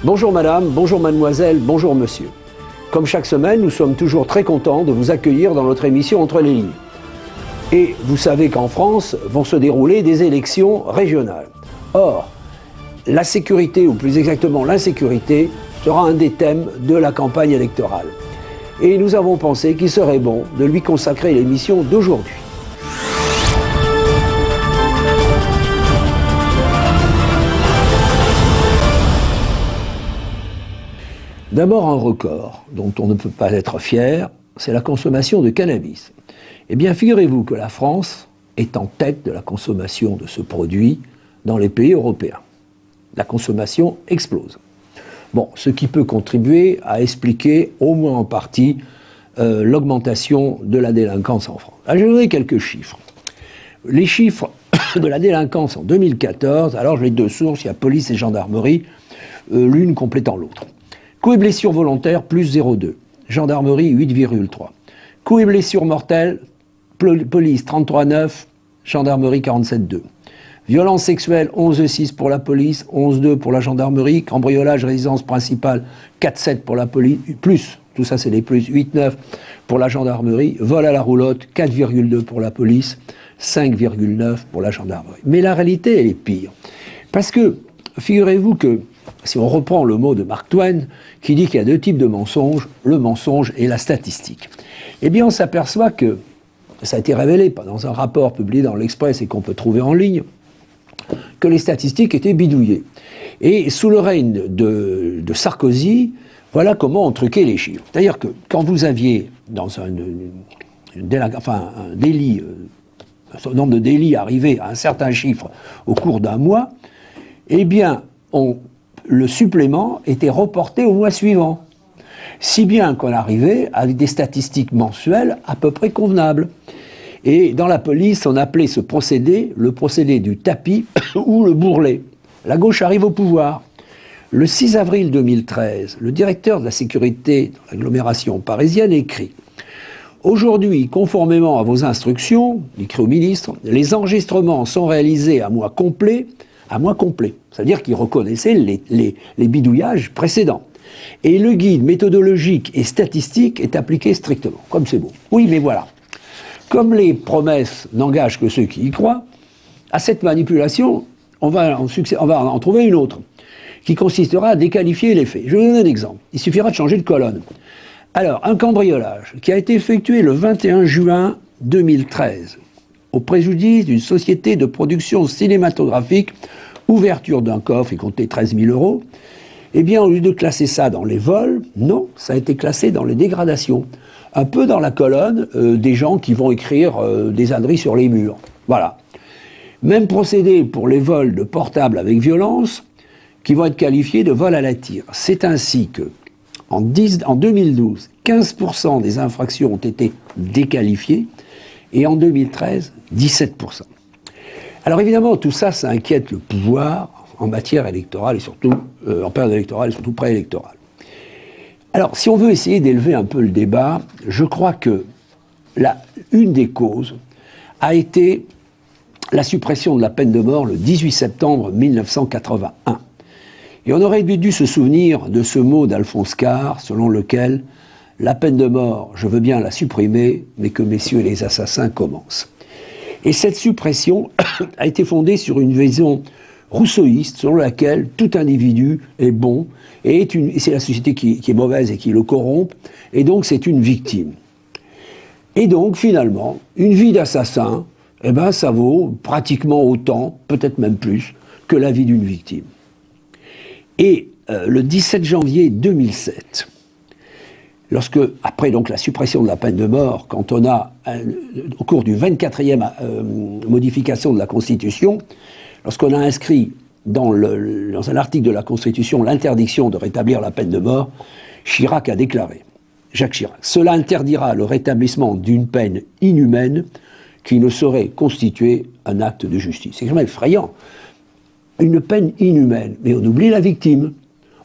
Bonjour madame, bonjour mademoiselle, bonjour monsieur. Comme chaque semaine, nous sommes toujours très contents de vous accueillir dans notre émission Entre les lignes. Et vous savez qu'en France vont se dérouler des élections régionales. Or, la sécurité, ou plus exactement l'insécurité, sera un des thèmes de la campagne électorale. Et nous avons pensé qu'il serait bon de lui consacrer l'émission d'aujourd'hui. D'abord un record dont on ne peut pas être fier, c'est la consommation de cannabis. Eh bien, figurez-vous que la France est en tête de la consommation de ce produit dans les pays européens. La consommation explose. Bon, ce qui peut contribuer à expliquer, au moins en partie, l'augmentation de la délinquance en France. Alors, je vais vous donner quelques chiffres. Les chiffres de la délinquance en 2014, alors j'ai deux sources, il y a police et gendarmerie, l'une complétant l'autre. Coups et blessures volontaires, plus 0,2. Gendarmerie, 8,3. Coups et blessures mortelles, police, 33,9. Gendarmerie, 47,2. Violences sexuelles, 11,6 pour la police, 11,2 pour la gendarmerie. Cambriolage, résidence principale, 4,7 pour la police, plus, tout ça c'est des plus, 8,9 pour la gendarmerie. Vol à la roulotte, 4,2 pour la police, 5,9 pour la gendarmerie. Mais la réalité, elle est pire. Parce que, figurez-vous que, si on reprend le mot de Mark Twain, qui dit qu'il y a deux types de mensonges, le mensonge et la statistique. Eh bien, on s'aperçoit que, ça a été révélé dans un rapport publié dans l'Express et qu'on peut trouver en ligne, que les statistiques étaient bidouillées. Et sous le règne de Sarkozy, voilà comment on truquait les chiffres. C'est-à-dire que quand vous aviez dans un délit, un nombre de délits arrivé à un certain chiffre au cours d'un mois, eh bien, le supplément était reporté au mois suivant. Si bien qu'on arrivait avec des statistiques mensuelles à peu près convenables. Et dans la police, on appelait ce procédé le procédé du tapis ou le bourrelet. La gauche arrive au pouvoir. Le 6 avril 2013, le directeur de la sécurité dans l'agglomération parisienne écrit « Aujourd'hui, conformément à vos instructions, écrit au ministre, les enregistrements sont réalisés à mois complet. C'est-à-dire qu'il reconnaissait les bidouillages précédents. Et le guide méthodologique et statistique est appliqué strictement. Comme c'est beau. Oui, mais voilà. Comme les promesses n'engagent que ceux qui y croient, à cette manipulation, on va en trouver une autre, qui consistera à déqualifier les faits. Je vais vous donner un exemple. Il suffira de changer de colonne. Alors, un cambriolage qui a été effectué le 21 juin 2013, au préjudice d'une société de production cinématographique, ouverture d'un coffre, il comptait 13 000 €, eh bien, au lieu de classer ça dans les vols, non, ça a été classé dans les dégradations. Un peu dans la colonne des gens qui vont écrire des âneries sur les murs. Voilà. Même procédé pour les vols de portables avec violence, qui vont être qualifiés de vol à la tire. C'est ainsi que, en 2012, 15% des infractions ont été déqualifiées, et en 2013, 17%. Alors évidemment, tout ça, ça inquiète le pouvoir en matière électorale et surtout en période électorale et surtout préélectorale. Alors, si on veut essayer d'élever un peu le débat, je crois que une des causes a été la suppression de la peine de mort le 18 septembre 1981. Et on aurait dû se souvenir de ce mot d'Alphonse Karr, selon lequel la peine de mort, je veux bien la supprimer, mais que messieurs les assassins commencent. Et cette suppression a été fondée sur une vision rousseauiste, selon laquelle tout individu est bon, et c'est la société qui est mauvaise et qui le corrompt, et donc c'est une victime. Et donc, finalement, une vie d'assassin, eh ben, ça vaut pratiquement autant, peut-être même plus, que la vie d'une victime. Et le 17 janvier 2007, lorsque, après donc la suppression de la peine de mort, quand on a, au cours du 24e modification de la Constitution, lorsqu'on a inscrit dans un article de la Constitution l'interdiction de rétablir la peine de mort, Chirac a déclaré, Jacques Chirac, « Cela interdira le rétablissement d'une peine inhumaine qui ne saurait constituer un acte de justice. » C'est quand même effrayant. Une peine inhumaine, mais on oublie la victime.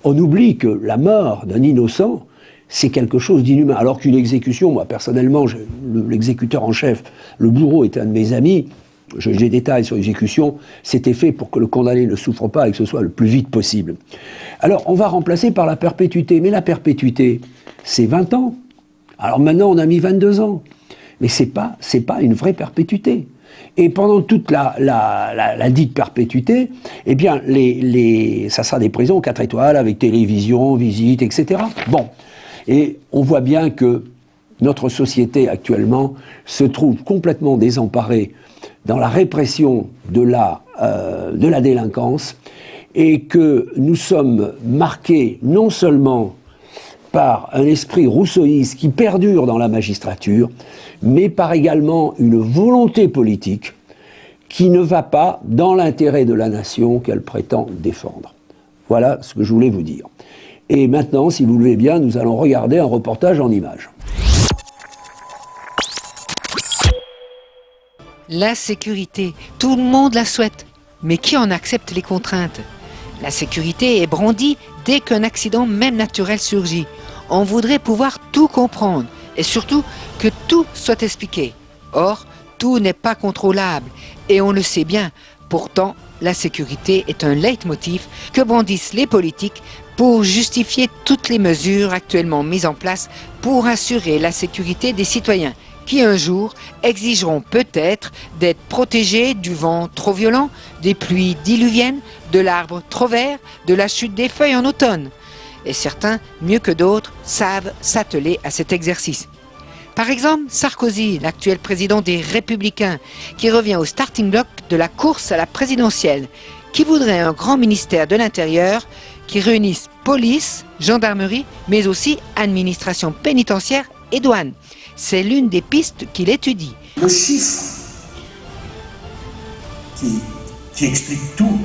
On oublie que la mort d'un innocent, c'est quelque chose d'inhumain. Alors qu'une exécution, moi personnellement, l'exécuteur en chef, le bourreau est un de mes amis, j'ai des détails sur l'exécution, c'était fait pour que le condamné ne souffre pas et que ce soit le plus vite possible. Alors, on va remplacer par la perpétuité. Mais la perpétuité, c'est 20 ans. Alors maintenant, on a mis 22 ans. Mais c'est pas une vraie perpétuité. Et pendant toute la dite perpétuité, eh bien, ça sera des prisons 4 étoiles avec télévision, visite, etc. Bon. Et on voit bien que notre société actuellement se trouve complètement désemparée dans la répression de la délinquance et que nous sommes marqués non seulement par un esprit rousseauiste qui perdure dans la magistrature, mais par également une volonté politique qui ne va pas dans l'intérêt de la nation qu'elle prétend défendre. Voilà ce que je voulais vous dire. Et maintenant, si vous le voulez bien, nous allons regarder un reportage en images. La sécurité, tout le monde la souhaite, mais qui en accepte les contraintes? La sécurité est brandie dès qu'un accident même naturel surgit. On voudrait pouvoir tout comprendre et surtout que tout soit expliqué. Or, tout n'est pas contrôlable et on le sait bien. Pourtant, la sécurité est un leitmotiv que brandissent les politiques pour justifier toutes les mesures actuellement mises en place pour assurer la sécurité des citoyens qui un jour exigeront peut-être d'être protégés du vent trop violent, des pluies diluviennes, de l'arbre trop vert, de la chute des feuilles en automne. Et certains, mieux que d'autres, savent s'atteler à cet exercice. Par exemple, Sarkozy, l'actuel président des Républicains, qui revient au starting block de la course à la présidentielle, qui voudrait un grand ministère de l'Intérieur qui réunisse police, gendarmerie, mais aussi administration pénitentiaire et douane. C'est l'une des pistes qu'il étudie. Le chiffre qui explique tout,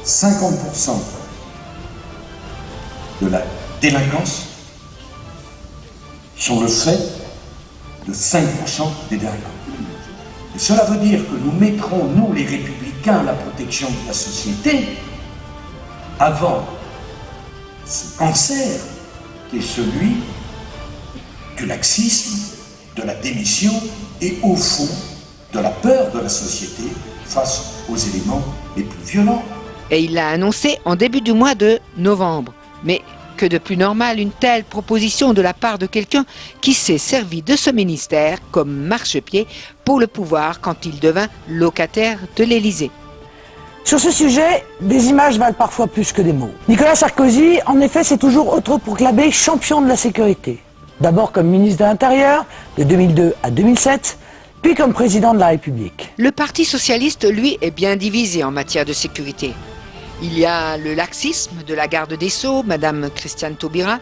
50% de la délinquance sont le fait de 5% des délinquants. Et cela veut dire que nous mettrons, nous les républicains, la protection de la société avant ce cancer qui est celui du laxisme, de la démission et au fond de la peur de la société face aux éléments les plus violents. Et il l'a annoncé en début du mois de novembre. Mais que de plus normal une telle proposition de la part de quelqu'un qui s'est servi de ce ministère comme marchepied pour le pouvoir quand il devint locataire de l'Élysée. Sur ce sujet, des images valent parfois plus que des mots. Nicolas Sarkozy, en effet, s'est toujours autoproclamé champion de la sécurité. D'abord comme ministre de l'Intérieur, de 2002 à 2007, puis comme président de la République. Le Parti socialiste, lui, est bien divisé en matière de sécurité. Il y a le laxisme de la garde des Sceaux, Madame Christiane Taubira,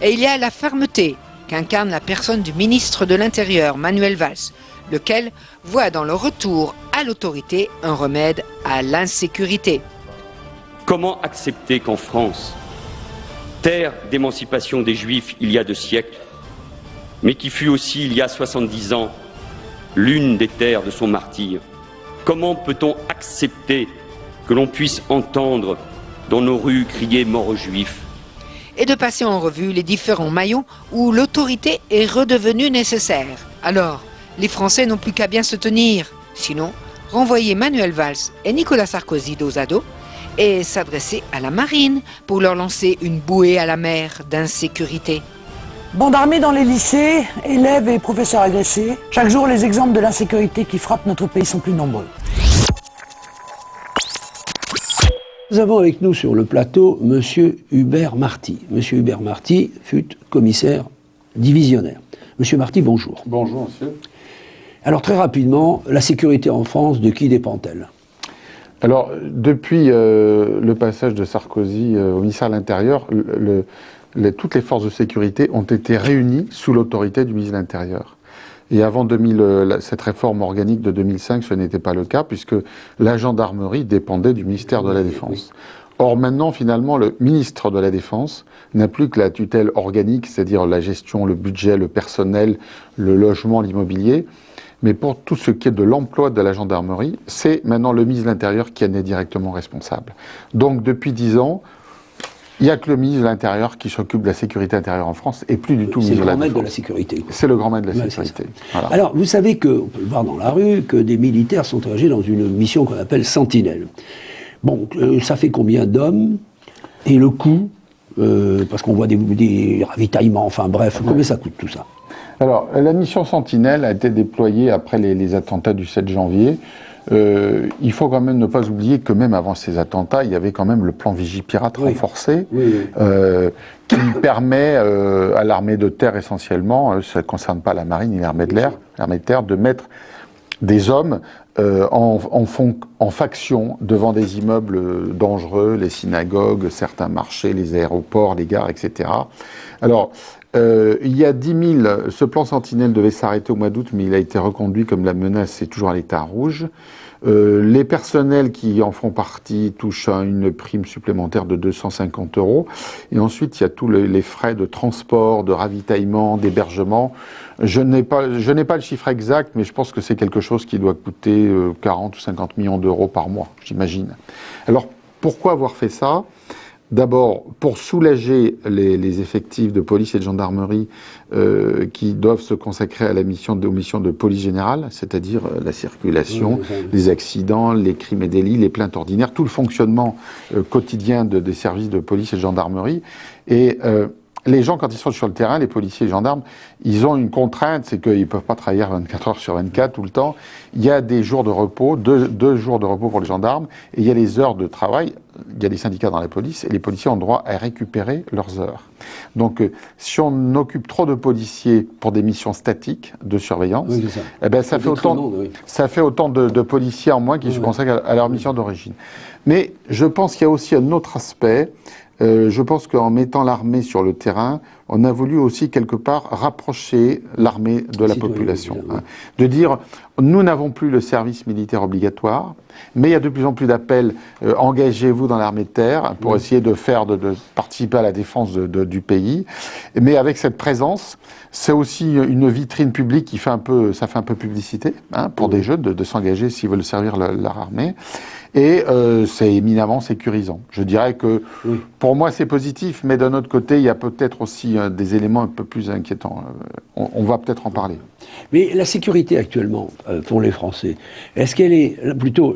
et il y a la fermeté qu'incarne la personne du ministre de l'Intérieur, Manuel Valls, lequel voit dans le retour à l'autorité un remède à l'insécurité. Comment accepter qu'en France, terre d'émancipation des Juifs il y a 2 siècles, mais qui fut aussi il y a 70 ans l'une des terres de son martyre, comment peut-on accepter que l'on puisse entendre dans nos rues crier mort aux Juifs? Et de passer en revue les différents maillons où l'autorité est redevenue nécessaire. Alors, les Français n'ont plus qu'à bien se tenir, sinon renvoyer Manuel Valls et Nicolas Sarkozy dos à dos et s'adresser à la marine pour leur lancer une bouée à la mer d'insécurité. Bande armée dans les lycées, élèves et professeurs agressés. Chaque jour, les exemples de l'insécurité qui frappe notre pays sont plus nombreux. Nous avons avec nous sur le plateau M. Hubert Marty. M. Hubert Marty fut commissaire divisionnaire. M. Marty, bonjour. Bonjour, monsieur. Alors, très rapidement, la sécurité en France, de qui dépend-elle? Alors, depuis le passage de Sarkozy au ministère de l'Intérieur, toutes les forces de sécurité ont été réunies sous l'autorité du ministre de l'Intérieur. Et avant cette réforme organique de 2005, ce n'était pas le cas, puisque la gendarmerie dépendait du ministère de la Défense. Or, maintenant, finalement, le ministre de la Défense n'a plus que la tutelle organique, c'est-à-dire la gestion, le budget, le personnel, le logement, l'immobilier. Mais pour tout ce qui est de l'emploi de la gendarmerie, c'est maintenant le ministre de l'Intérieur qui en est directement responsable. Donc, depuis 10 ans, Il n'y a que le ministre de l'Intérieur qui s'occupe de la sécurité intérieure en France, et plus du tout le C'est le ministre de la grand maître de la Défense. sécurité. C'est le grand maître de la Ouais, sécurité. c'est ça. Voilà. Alors, vous savez que, on peut le voir dans la rue, que des militaires sont engagés dans une mission qu'on appelle Sentinelle. Bon, ça fait combien d'hommes? Et le coût, parce qu'on voit des ravitaillements, enfin bref, combien ça coûte tout ça? Alors, la mission Sentinelle a été déployée après les attentats du 7 janvier. Il faut quand même ne pas oublier que même avant ces attentats, il y avait quand même le plan Vigipirate renforcé, qui permet à l'armée de terre essentiellement, ça ne concerne pas la marine ni l'armée de l'air, l'armée de terre, de mettre des hommes en faction devant des immeubles dangereux, les synagogues, certains marchés, les aéroports, les gares, etc. Alors, il y a 10 000, ce plan Sentinelle devait s'arrêter au mois d'août, mais il a été reconduit comme la menace est toujours à l'état rouge. Les personnels qui en font partie touchent une prime supplémentaire de 250 €. Et ensuite, il y a tous les frais de transport, de ravitaillement, d'hébergement. Je n'ai pas le chiffre exact, mais je pense que c'est quelque chose qui doit coûter 40 ou 50 millions d'euros par mois, j'imagine. Alors, pourquoi avoir fait ça ? D'abord, pour soulager les effectifs de police et de gendarmerie qui doivent se consacrer à aux missions de police générale, c'est-à-dire la circulation, les accidents, les crimes et délits, les plaintes ordinaires, tout le fonctionnement quotidien des services de police et de gendarmerie. Et les gens, quand ils sont sur le terrain, les policiers et les gendarmes, ils ont une contrainte, c'est qu'ils ne peuvent pas travailler 24 heures sur 24 tout le temps. Il y a des jours de repos, deux jours de repos pour les gendarmes, et il y a les heures de travail. Il y a des syndicats dans la police, et les policiers ont droit à récupérer leurs heures. Donc, si on occupe trop de policiers pour des missions statiques de surveillance, eh ben, ça fait autant de policiers en moins qui se consacrent à leur mission d'origine. Mais je pense qu'il y a aussi un autre aspect. Je pense qu'en mettant l'armée sur le terrain, on a voulu aussi quelque part rapprocher l'armée de la population. De dire, nous n'avons plus le service militaire obligatoire, mais il y a de plus en plus d'appels, engagez-vous dans l'armée de terre pour essayer de participer à la défense du pays. Mais avec cette présence, c'est aussi une vitrine publique qui fait ça fait un peu publicité pour des jeunes de s'engager s'ils veulent servir leur armée. Et c'est éminemment sécurisant. Je dirais que pour moi c'est positif, mais d'un autre côté il y a peut-être aussi des éléments un peu plus inquiétants. On va peut-être en parler. Mais la sécurité actuellement pour les Français, est-ce qu'elle est plutôt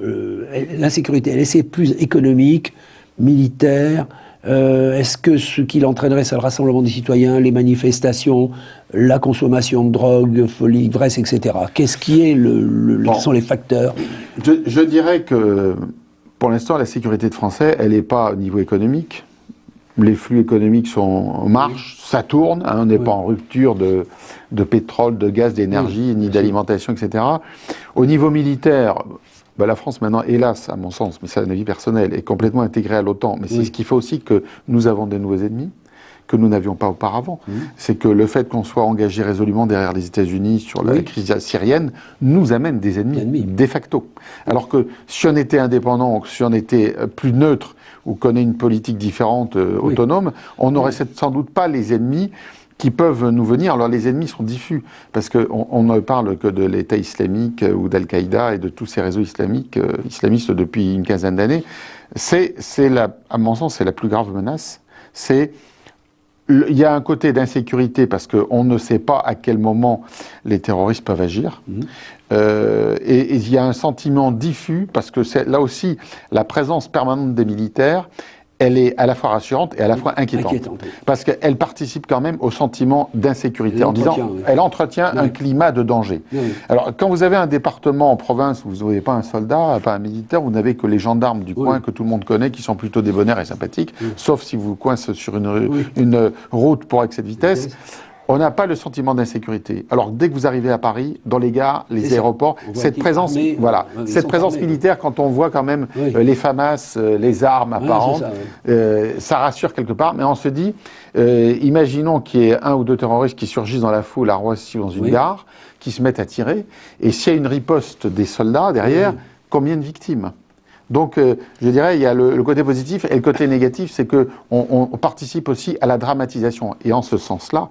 l'insécurité, elle est plus économique, militaire? Est-ce que ce qui l'entraînerait, c'est le rassemblement des citoyens, les manifestations, la consommation de drogue, folie, ivresse, etc. Qu'est-ce qui est quels sont les facteurs? Je dirais que pour l'instant, la sécurité de Français, elle n'est pas au niveau économique. Les flux économiques sont en marche, ça tourne, on n'est pas en rupture de pétrole, de gaz, d'énergie, ni d'alimentation, etc. Au niveau militaire, la France maintenant, hélas, à mon sens, mais c'est un avis personnel, est complètement intégrée à l'OTAN. Mais c'est ce qui fait aussi que nous avons des nouveaux ennemis que nous n'avions pas auparavant. C'est que le fait qu'on soit engagé résolument derrière les États-Unis sur la crise syrienne nous amène des ennemis de facto. Alors que si on était indépendant, si on était plus neutre, ou qu'on ait une politique différente, autonome, on n'aurait sans doute pas les ennemis qui peuvent nous venir. Alors les ennemis sont diffus, parce qu'on ne parle que de l'État islamique ou d'Al-Qaïda et de tous ces réseaux islamistes depuis une quinzaine d'années. À mon sens, c'est la plus grave menace. Il y a un côté d'insécurité parce qu'on ne sait pas à quel moment les terroristes peuvent agir. Et il y a un sentiment diffus parce que là aussi, la présence permanente des militaires, elle est à la fois rassurante et à la fois inquiétante. Parce qu'elle participe quand même au sentiment d'insécurité en disant, elle entretient un climat de danger. Alors, quand vous avez un département en province où vous n'avez pas un soldat, pas un militaire, vous n'avez que les gendarmes du coin que tout le monde connaît, qui sont plutôt débonnaires et sympathiques, sauf si vous coincez sur une route pour excès de vitesse. On n'a pas le sentiment d'insécurité. Alors, dès que vous arrivez à Paris, dans les gares, les aéroports, cette présence militaire, quand on voit quand même les FAMAS, les armes apparentes, ça rassure quelque part. Mais on se dit, imaginons qu'il y ait un ou deux terroristes qui surgissent dans la foule à Roissy ou dans une gare, qui se mettent à tirer, et s'il y a une riposte des soldats derrière, combien de victimes ? Donc, je dirais, il y a le côté positif, et le côté négatif, c'est qu'on participe aussi à la dramatisation. Et en ce sens-là,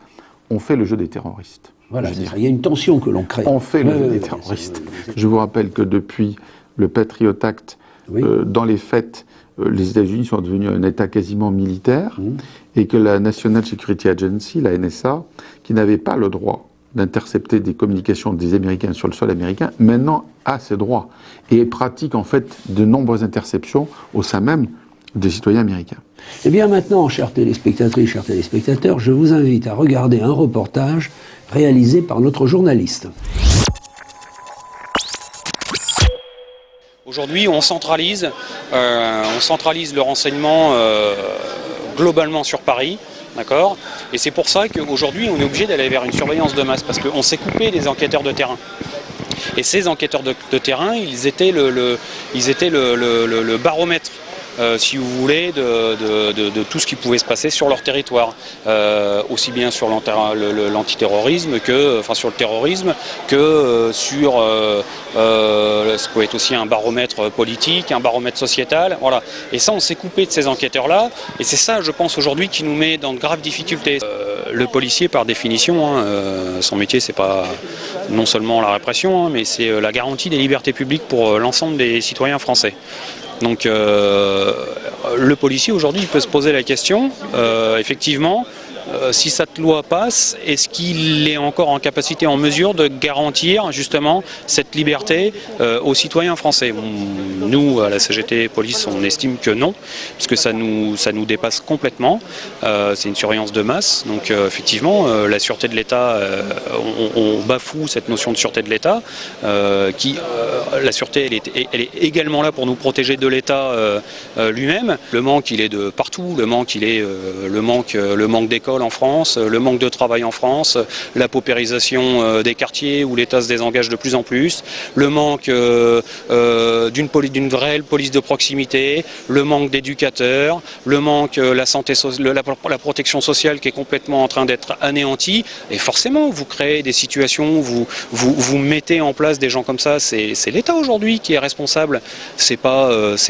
on fait le jeu des terroristes. Voilà, il y a une tension que l'on crée. On fait le jeu des terroristes. Je vous rappelle que depuis le Patriot Act, Oui. Dans les faits, les États-Unis sont devenus un État quasiment militaire, et que la National Security Agency, la NSA, qui n'avait pas le droit d'intercepter des communications des Américains sur le sol américain, maintenant a ces droits et pratique en fait de nombreuses interceptions au sein même des citoyens américains. Eh bien maintenant, chères téléspectatrices, chers téléspectateurs, je vous invite à regarder un reportage réalisé par notre journaliste. Aujourd'hui, on centralise le renseignement globalement sur Paris. D'accord ? Et c'est pour ça qu'aujourd'hui, on est obligé d'aller vers une surveillance de masse, parce qu'on s'est coupé des enquêteurs de terrain. Et ces enquêteurs de terrain, ils étaient le baromètre, si vous voulez, de tout ce qui pouvait se passer sur leur territoire, aussi bien sur l'antiterrorisme que, enfin sur le terrorisme, que sur ce peut être aussi un baromètre politique, un baromètre sociétal, voilà. Et ça, on s'est coupé de ces enquêteurs-là, et c'est ça, je pense, aujourd'hui, qui nous met dans de graves difficultés. Le policier, par définition, son métier, c'est pas non seulement la répression, mais c'est la garantie des libertés publiques pour l'ensemble des citoyens français. Donc le policier aujourd'hui il peut se poser la question, effectivement, si cette loi passe, est-ce qu'il est encore en capacité, en mesure de garantir justement cette liberté aux citoyens français? Nous, à la CGT Police, on estime que non, parce que ça nous dépasse complètement. C'est une surveillance de masse, donc effectivement, la sûreté de l'État, on bafoue cette notion de sûreté de l'État, la sûreté, elle est également là pour nous protéger de l'État lui-même. Le manque, il est de partout. Le manque, il est le manque d'écoles en France, le manque de travail en France, la paupérisation des quartiers où l'État se désengage de plus en plus, le manque d'une réelle police de proximité, le manque d'éducateurs, le manque la protection sociale qui est complètement en train d'être anéantie. Et forcément, vous créez des situations où vous mettez en place des gens comme ça. C'est l'État aujourd'hui qui est responsable. C'est en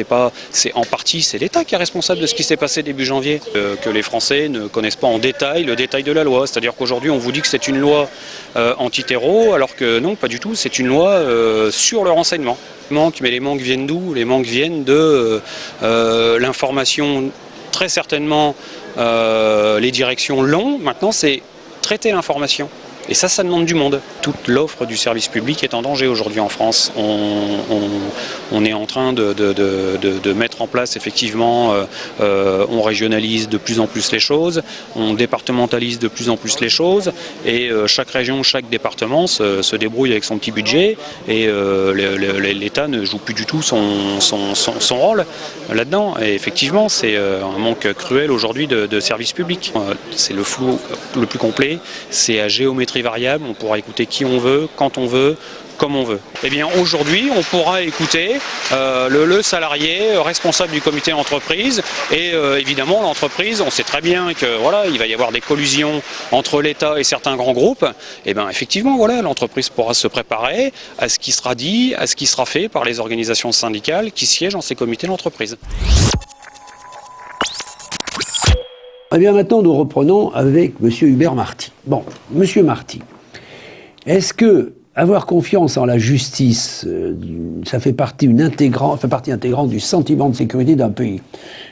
partie c'est l'État qui est responsable de ce qui s'est passé début janvier. Que les Français ne connaissent pas en détail le détail de la loi. C'est-à-dire qu'aujourd'hui, on vous dit que c'est une loi anti-terreau, alors que non, pas du tout. C'est une loi sur le renseignement. Mais les manques viennent d'où? Les manques viennent de l'information, très certainement, les directions l'ont. Maintenant, c'est traiter l'information. Et ça demande du monde. Toute l'offre du service public est en danger aujourd'hui en France. On est en train de mettre en place, effectivement, on régionalise de plus en plus les choses, on départementalise de plus en plus les choses, et chaque région, chaque département se débrouille avec son petit budget, et l'État ne joue plus du tout son rôle là-dedans. Et effectivement, c'est un manque cruel aujourd'hui de services publics. C'est le flou le plus complet, c'est à géométrie variable, on pourra écouter qui on veut, quand on veut, comme on veut. Eh bien aujourd'hui, on pourra écouter le salarié responsable du comité d'entreprise, et évidemment l'entreprise, on sait très bien que voilà, il va y avoir des collusions entre l'État et certains grands groupes. Et bien effectivement, voilà, l'entreprise pourra se préparer à ce qui sera dit, à ce qui sera fait par les organisations syndicales qui siègent dans ces comités d'entreprise. Eh bien maintenant, nous reprenons avec M. Hubert Marty. Bon, M. Marty, est-ce que avoir confiance en la justice, ça fait partie intégrante du sentiment de sécurité d'un pays?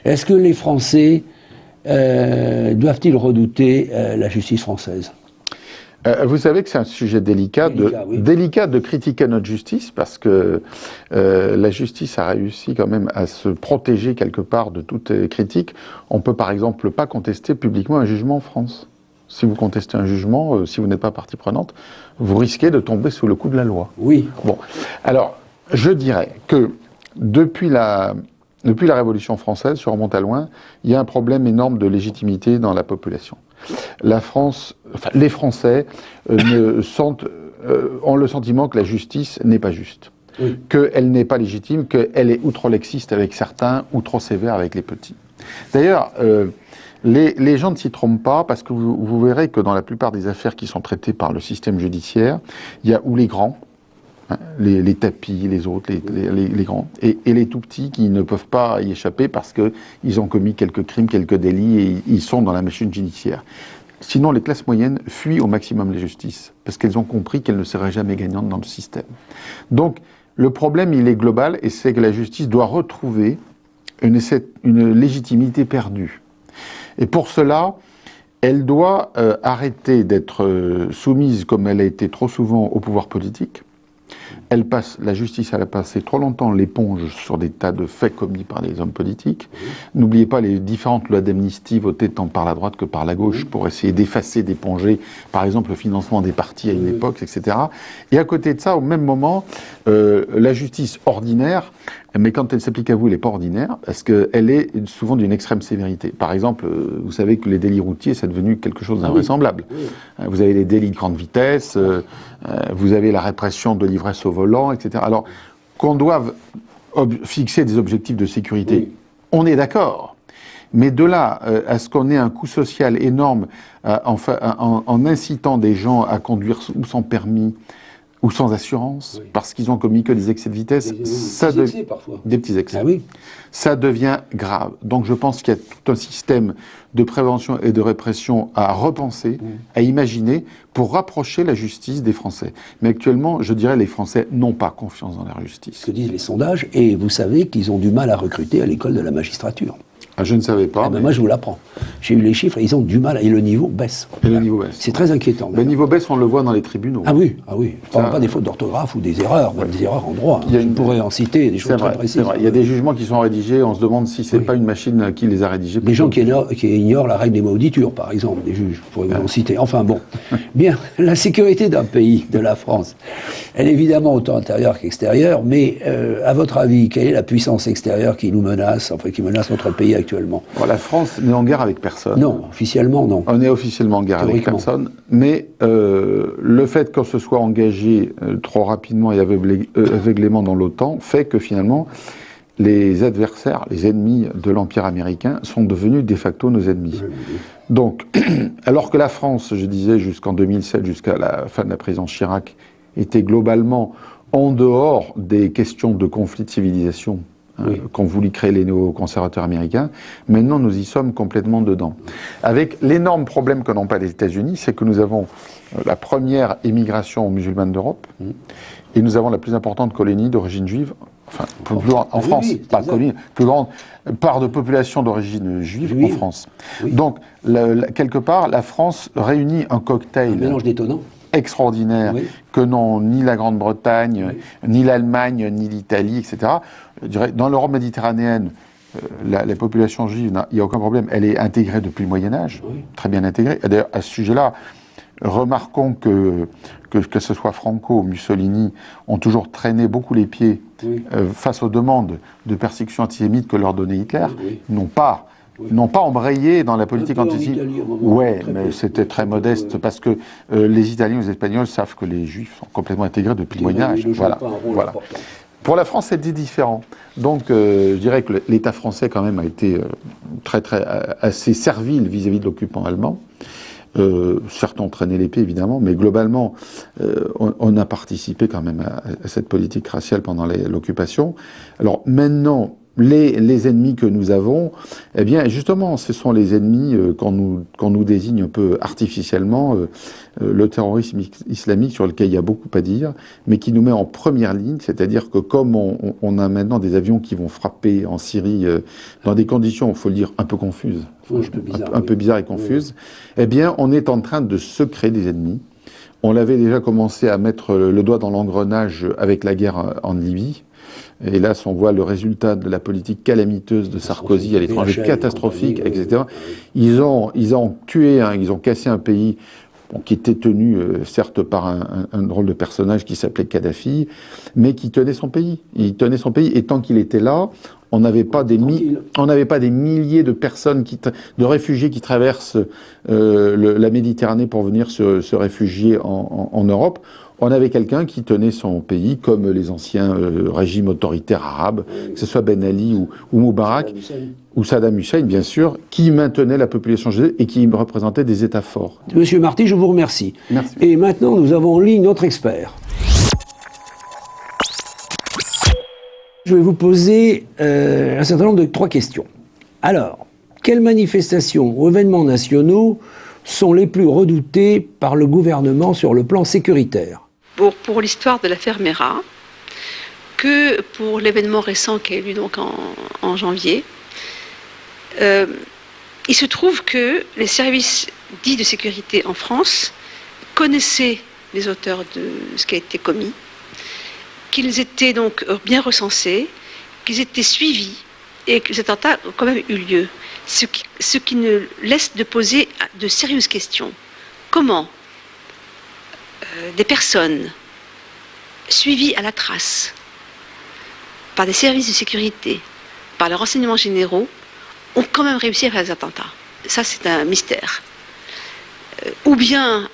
Est-ce que les Français doivent-ils redouter la justice française? Vous savez que c'est un sujet délicat de critiquer notre justice, parce que la justice a réussi quand même à se protéger quelque part de toute critique. On peut par exemple pas contester publiquement un jugement en France. Si vous contestez un jugement, si vous n'êtes pas partie prenante, vous risquez de tomber sous le coup de la loi. Oui. Bon, alors je dirais que depuis la Révolution française, je remonte à loin, il y a un problème énorme de légitimité dans la population. La France, enfin, les Français ont le sentiment que la justice n'est pas juste, oui, qu'elle n'est pas légitime, qu'elle est outre-lexiste avec certains ou trop sévère avec les petits. D'ailleurs, les gens ne s'y trompent pas, parce que vous verrez que dans la plupart des affaires qui sont traitées par le système judiciaire, il y a ou les grands, les tapis, les autres, les grands, et les tout petits qui ne peuvent pas y échapper parce qu'ils ont commis quelques crimes, quelques délits, et ils sont dans la machine judiciaire. Sinon, les classes moyennes fuient au maximum la justice, parce qu'elles ont compris qu'elles ne seraient jamais gagnantes dans le système. Donc, Le problème, il est global, et c'est que la justice doit retrouver une légitimité perdue. Et pour cela, elle doit arrêter d'être soumise, comme elle a été trop souvent, au pouvoir politique. La justice, elle a passé trop longtemps l'éponge sur des tas de faits commis par les hommes politiques. N'oubliez pas les différentes lois d'amnistie votées tant par la droite que par la gauche pour essayer d'effacer, d'éponger, par exemple, le financement des partis à une époque, etc. Et à côté de ça, au même moment, la justice ordinaire, mais quand elle s'applique à vous, elle n'est pas ordinaire, parce qu'elle est souvent d'une extrême sévérité. Par exemple, vous savez que les délits routiers, c'est devenu quelque chose d'invraisemblable. Vous avez les délits de grande vitesse, vous avez la répression de l'ivresse au volant, etc. Alors, qu'on doive fixer des objectifs de sécurité, on est d'accord. Mais de là à ce qu'on ait un coût social énorme en incitant des gens à conduire ou sans permis, ou sans assurance, parce qu'ils ont commis que des excès de vitesse, des petits excès. Ah oui. Ça devient grave. Donc je pense qu'il y a tout un système de prévention et de répression à repenser, à imaginer, pour rapprocher la justice des Français. Mais actuellement, je dirais, les Français n'ont pas confiance dans la justice. Ce que disent les sondages, et vous savez qu'ils ont du mal à recruter à l'école de la magistrature. Ah, je ne savais pas. Moi, je vous l'apprends. J'ai eu les chiffres et ils ont du mal, et le niveau baisse. Et le niveau baisse. C'est très inquiétant. Le niveau baisse, on le voit dans les tribunaux. Ah oui. Je ne parle pas des fautes d'orthographe ou des erreurs, même des erreurs en droit. Je pourrais en citer des choses très précises. C'est vrai. Il y a des jugements qui sont rédigés, on se demande si c'est pas une machine qui les a rédigés. Des gens qui ignorent la règle des mauditures, par exemple, des juges, je pourrais vous en citer. Enfin bon. Bien, la sécurité d'un pays, de la France, elle est évidemment autant intérieure qu'extérieure, mais à votre avis, quelle est la puissance extérieure qui nous menace, enfin qui menace notre pays actuellement? La France n'est en guerre avec personne. Non, officiellement non. On est officiellement en guerre avec personne, mais le fait qu'on se soit engagé trop rapidement et aveuglément dans l'OTAN fait que finalement les adversaires, les ennemis de l'Empire américain sont devenus de facto nos ennemis. Donc, alors que la France, je disais jusqu'en 2007, jusqu'à la fin de la présidence Chirac, était globalement en dehors des questions de conflit de civilisation, qu'ont voulu créer les néoconservateurs américains. Maintenant, nous y sommes complètement dedans. Avec l'énorme problème que n'ont pas les États-Unis, c'est que nous avons la première émigration musulmane d'Europe, et nous avons la plus importante colonie d'origine juive, enfin, en France, pas colonie, plus grande part de population d'origine juive en France. Donc, quelque part, la France réunit un cocktail... Un mélange détonnant. Extraordinaire, que n'ont ni la Grande-Bretagne, ni l'Allemagne, ni l'Italie, etc. Je dirais, dans l'Europe méditerranéenne, la population juive, il n'y a aucun problème, elle est intégrée depuis le Moyen-Âge, très bien intégrée. Et d'ailleurs, à ce sujet-là, remarquons que ce soit Franco ou Mussolini ont toujours traîné beaucoup les pieds face aux demandes de persécution antisémite que leur donnait Hitler. Ils n'ont pas embrayé dans la politique antisémite. Mais c'était très modeste parce que les Italiens et les Espagnols savent que les Juifs sont complètement intégrés depuis le Moyen-Âge. Voilà. Pour la France, c'était différent. Donc, je dirais que l'État français, quand même, a été assez servile vis-à-vis de l'occupant allemand. Certains ont traîné les pieds, évidemment, mais globalement, on a participé quand même à cette politique raciale pendant l'occupation. Alors, maintenant... Les ennemis que nous avons, eh bien, justement, ce sont les ennemis qu'on nous désigne un peu artificiellement, le terrorisme islamique sur lequel il y a beaucoup à dire, mais qui nous met en première ligne, c'est-à-dire que comme on a maintenant des avions qui vont frapper en Syrie dans des conditions, il faut le dire, un peu confuses, un peu bizarres et confuses, eh bien, on est en train de se créer des ennemis. On l'avait déjà commencé à mettre le doigt dans l'engrenage avec la guerre en Libye. Et là, on voit le résultat de la politique calamiteuse de Sarkozy à l'étranger, catastrophique, etc. Ils ont tué, ils ont cassé un pays qui était tenu, certes, par un drôle de personnage qui s'appelait Kadhafi, mais qui tenait son pays. Il tenait son pays, et tant qu'il était là, on n'avait pas des milliers de personnes, de réfugiés qui traversent la Méditerranée pour venir se réfugier en Europe. On avait quelqu'un qui tenait son pays, comme les anciens régimes autoritaires arabes, que ce soit Ben Ali ou Moubarak, ou Saddam Hussein, bien sûr, qui maintenait la population juive et qui représentait des États forts. Monsieur Marty, je vous remercie. Merci. Et maintenant, nous avons en ligne notre expert. Je vais vous poser un certain nombre de 3 questions. Alors, quelles manifestations ou événements nationaux sont les plus redoutés par le gouvernement sur le plan sécuritaire ? Pour l'histoire de l'affaire Mera, que pour l'événement récent qui a eu lieu donc en janvier, il se trouve que les services dits de sécurité en France connaissaient les auteurs de ce qui a été commis, qu'ils étaient donc bien recensés, qu'ils étaient suivis et que cet attentat a quand même eu lieu. Ce qui ne laisse de poser de sérieuses questions. Comment des personnes suivies à la trace par des services de sécurité, par les renseignements généraux, ont quand même réussi à faire des attentats. Ça, c'est un mystère. Ou bien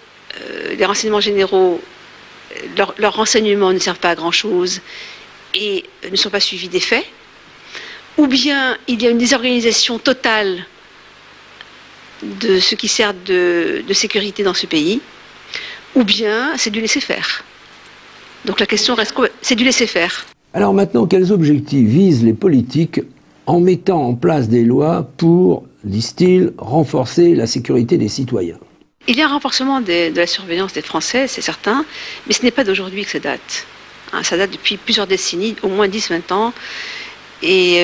les renseignements généraux, leurs renseignements ne servent pas à grand-chose et ne sont pas suivis des faits, ou bien il y a une désorganisation totale de ce qui sert de sécurité dans ce pays, ou bien c'est du laisser-faire. Donc la question reste, c'est du laisser-faire. Alors maintenant, quels objectifs visent les politiques en mettant en place des lois pour, disent-ils, renforcer la sécurité des citoyens? Il y a un renforcement de la surveillance des Français, c'est certain, mais ce n'est pas d'aujourd'hui que ça date. Ça date depuis plusieurs décennies, au moins 10-20 ans, et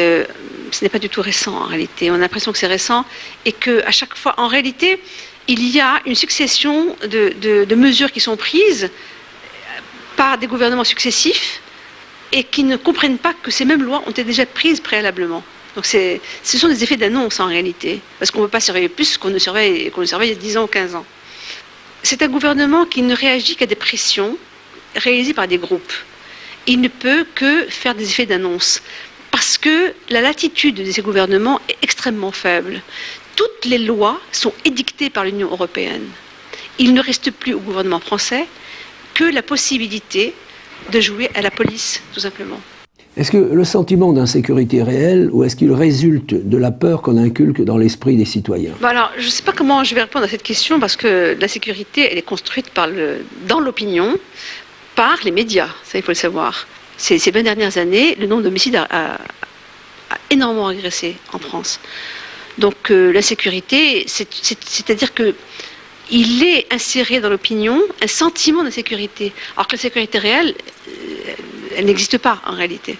ce n'est pas du tout récent en réalité. On a l'impression que c'est récent et qu'à chaque fois, en réalité, il y a une succession de mesures qui sont prises par des gouvernements successifs et qui ne comprennent pas que ces mêmes lois ont été déjà prises préalablement. Donc ce sont des effets d'annonce en réalité, parce qu'on ne peut pas surveiller plus qu'on ne surveille il y a 10 ans ou 15 ans. C'est un gouvernement qui ne réagit qu'à des pressions réalisées par des groupes. Il ne peut que faire des effets d'annonce, parce que la latitude de ces gouvernements est extrêmement faible. Toutes les lois sont édictées par l'Union européenne. Il ne reste plus au gouvernement français que la possibilité de jouer à la police, tout simplement. Est-ce que le sentiment d'insécurité est réel ou est-ce qu'il résulte de la peur qu'on inculque dans l'esprit des citoyens? Alors, je ne sais pas comment je vais répondre à cette question parce que la sécurité, elle est construite dans l'opinion par les médias, ça il faut le savoir. Ces 20 dernières années, le nombre d'homicides a énormément régressé en France. Donc la sécurité, c'est-à-dire que il est inséré dans l'opinion un sentiment d'insécurité, alors que la sécurité réelle, elle n'existe pas en réalité.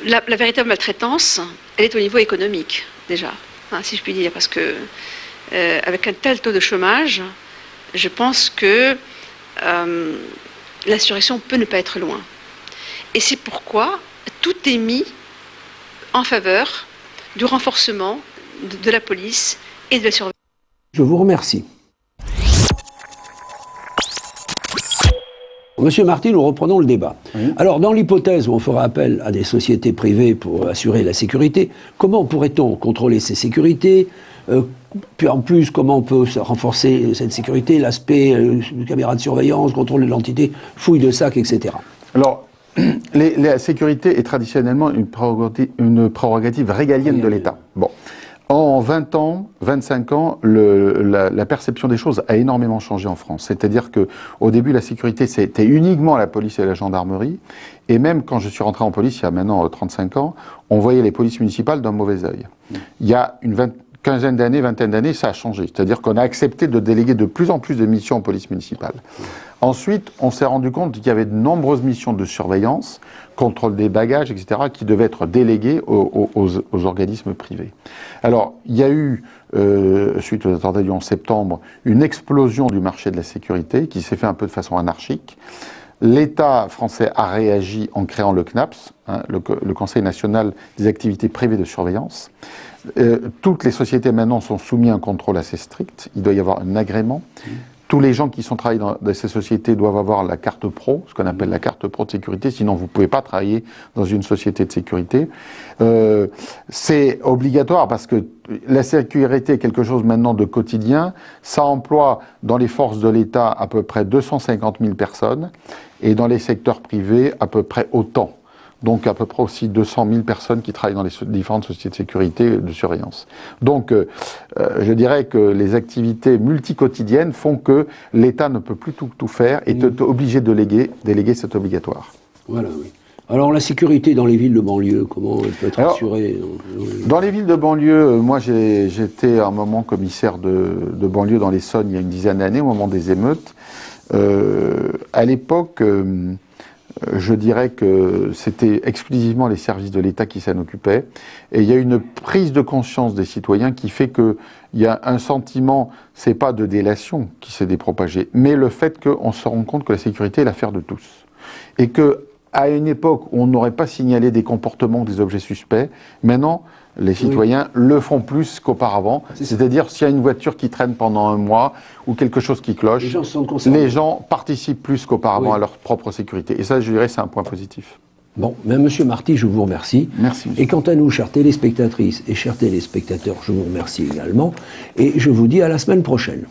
La véritable maltraitance, elle est au niveau économique déjà, si je puis dire, parce que avec un tel taux de chômage, je pense que l'insurrection peut ne pas être loin. Et c'est pourquoi tout est mis en faveur du renforcement de la police et de la surveillance. Je vous remercie. Monsieur Marty, nous reprenons le débat. Oui. Alors, dans l'hypothèse où on fera appel à des sociétés privées pour assurer la sécurité, comment pourrait-on contrôler ces sécurités? Puis en plus, comment on peut renforcer cette sécurité, l'aspect caméra de surveillance, contrôle de l'entité, fouille de sac, etc. Alors, la sécurité est traditionnellement une prérogative régalienne de l'État. Bon. En 20 ans, 25 ans, la perception des choses a énormément changé en France. C'est-à-dire qu'au début, la sécurité, c'était uniquement la police et la gendarmerie. Et même quand je suis rentré en police, il y a maintenant 35 ans, on voyait les polices municipales d'un mauvais œil. Il y a une quinzaine d'années, vingtaine d'années, ça a changé. C'est-à-dire qu'on a accepté de déléguer de plus en plus de missions aux polices municipales. Ensuite, on s'est rendu compte qu'il y avait de nombreuses missions de surveillance, contrôle des bagages, etc., qui devaient être déléguées aux organismes privés. Alors, il y a eu, suite aux attentats du 11 septembre, une explosion du marché de la sécurité qui s'est fait un peu de façon anarchique. L'État français a réagi en créant le CNAPS, le Conseil national des activités privées de surveillance. Toutes les sociétés maintenant sont soumises à un contrôle assez strict. Il doit y avoir un agrément. Tous les gens qui sont travaillés dans ces sociétés doivent avoir la carte pro, ce qu'on appelle la carte pro de sécurité, sinon vous ne pouvez pas travailler dans une société de sécurité. C'est obligatoire parce que la sécurité est quelque chose maintenant de quotidien. Ça emploie dans les forces de l'État à peu près 250 000 personnes et dans les secteurs privés à peu près autant. Donc à peu près aussi 200 000 personnes qui travaillent dans les différentes sociétés de sécurité de surveillance. Donc je dirais que les activités multiquotidiennes font que l'État ne peut plus tout faire et est obligé de déléguer, c'est obligatoire. Voilà, oui. Alors la sécurité dans les villes de banlieue, comment elle peut être assurée? Dans les villes de banlieue, moi j'étais un moment commissaire de banlieue dans l'Essonne il y a une dizaine d'années, au moment des émeutes. À l'époque... je dirais que c'était exclusivement les services de l'État qui s'en occupaient. Et il y a une prise de conscience des citoyens qui fait qu'il y a un sentiment, c'est pas de délation qui s'est dépropagé, mais le fait qu'on se rend compte que la sécurité est l'affaire de tous. Et qu'à une époque où on n'aurait pas signalé des comportements, des objets suspects, maintenant, les citoyens le font plus qu'auparavant. C'est-à-dire, s'il y a une voiture qui traîne pendant un mois ou quelque chose qui cloche, les gens participent plus qu'auparavant à leur propre sécurité. Et ça, je dirais, c'est un point positif. Bon, mais Monsieur Marty, je vous remercie. Merci. Et quant à nous, chères téléspectatrices et chers téléspectateurs, je vous remercie également. Et je vous dis à la semaine prochaine.